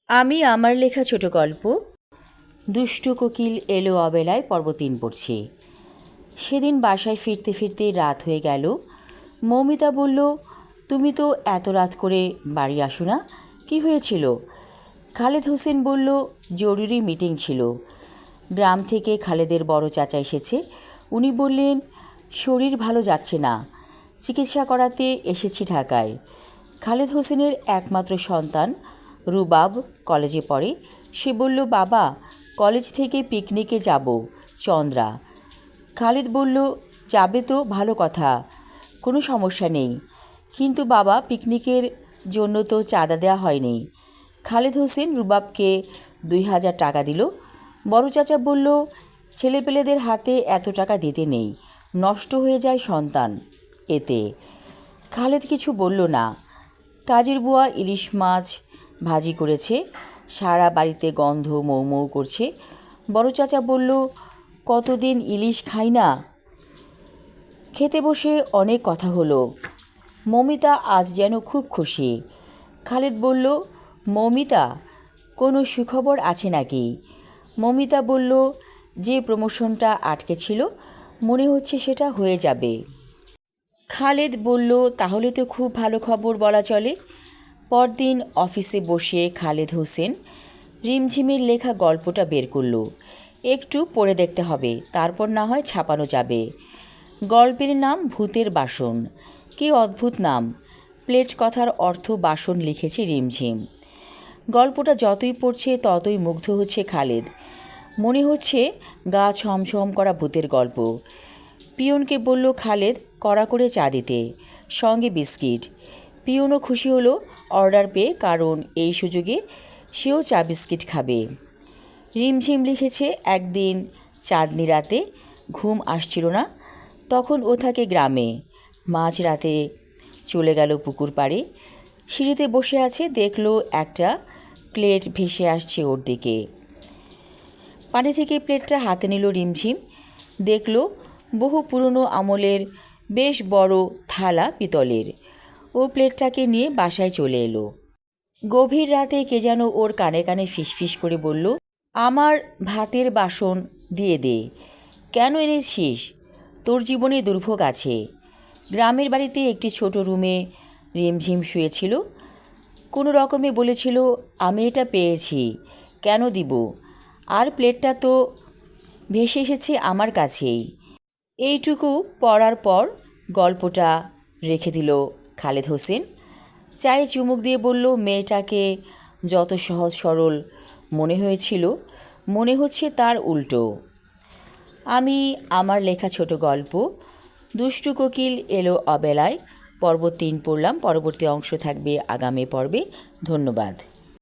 আমি আমার লেখা ছোট গল্প দুষ্টু কোকিল এলো অবেলায় পর্ব ৩ পড়ছি। সেদিন বাসায় ফিরতে ফিরতে রাত হয়ে গেল। মৌমিতা বলল, তুমি তো এত রাত করে বাড়ি আসো না, কী হয়েছিল? খালেদ হোসেন বলল, জরুরি মিটিং ছিল। গ্রাম থেকে খালেদের বড় চাচা এসেছে। উনি বললেন, শরীর ভালো যাচ্ছে না, চিকিৎসা করাতে এসেছি ঢাকায়। খালেদ হোসেনের একমাত্র সন্তান রুবাব কলেজে পড়ে। সে বলল, বাবা, কলেজ থেকে পিকনিকে যাব চন্দ্রা। খালেদ বলল, যাবে তো ভালো কথা, কোনো সমস্যা নেই, কিন্তু বাবা, পিকনিকের জন্য তো চাঁদা দেওয়া হয়নি। খালেদ হোসেন রুবাবকে ২,০০০ টাকা দিল। বড় চাচা বলল, ছেলেপেলেদের হাতে এত টাকা দিতে নেই, নষ্ট হয়ে যায় সন্তান এতে। খালেদ কিছু বলল না। কাজের বুয়া ইলিশ মাছ ভাজি করেছে, সারা বাড়িতে গন্ধ মৌ মৌ করছে। বড় চাচা বলল, কতদিন ইলিশ খাই না। খেতে বসে অনেক কথা হলো। মৌমিতা আজ যেন খুব খুশি। খালেদ বলল, মৌমিতা, কোনো সুখবর আছে নাকি? মৌমিতা বলল, যে প্রমোশনটা আটকে ছিল মনে হচ্ছে সেটা হয়ে যাবে। খালেদ বলল, তাহলে তো খুব ভালো খবর বলা চলে। পরদিন অফিসে বসে খালেদ হোসেন রিমঝিমের লেখা গল্পটা বের করল। একটু পড়ে দেখতে হবে, তারপর না হয় ছাপানো যাবে। গল্পের নাম ভূতের বাসন। কী অদ্ভুত নাম! প্লেট কথার অর্থ বাসন লিখেছে রিমঝিম। গল্পটা যতই পড়ছে ততই মুগ্ধ হচ্ছে খালেদ। মনে হচ্ছে গা ছমছম করা ভূতের গল্প। পিয়নকে বলল খালেদ কড়া করে চা দিতে, সঙ্গে বিস্কিট। পিয়নও খুশি হলো অর্ডার পেয়ে, কারণ এই সুযোগে সেও চা বিস্কিট খাবে। রিমঝিম লিখেছে, একদিন চাঁদনি রাতে ঘুম আসছিল না, তখন ও থাকে গ্রামে। মাঝরাতে চলে গেল পুকুর পাড়ে। সিঁড়িতে বসে আছে, দেখলো একটা প্লেট ভেসে আসছে ওর দিকে। পানি থেকে প্লেটটা হাতে নিল রিমঝিম। দেখলো বহু পুরনো আমলের বেশ বড় থালা পিতলের। ও প্লেটটাকে নিয়ে বাসায় চলে এলো। গভীর রাতে কে যেন ওর কানে কানে ফিসফিস করে বলল, আমার ভাতের বাসন দিয়ে দে। কেন এনেছিস? তোর জীবনে দুর্ভোগ আছে। গ্রামের বাড়িতে একটি ছোট রুমে রিমঝিম শুয়েছিল। কোনো রকমে বলেছিল, আমি এটা পেয়েছি, কেন দিব? আর প্লেটটা তো ভেসে এসেছে আমার কাছেই। এইটুকু পড়ার পর গল্পটা রেখে দিল খালেদ হোসেন। চায়ে চুমুক দিয়ে বলল, মেয়েটাকে যত সহজ সরল মনে হয়েছিল, মনে হচ্ছে তার উল্টো। আমি আমার লেখা ছোট গল্প দুষ্টু কোকিল এলো অবেলায় পর্ব ৩ পড়লাম। পরবর্তী অংশ থাকবে আগামী পর্বে। ধন্যবাদ।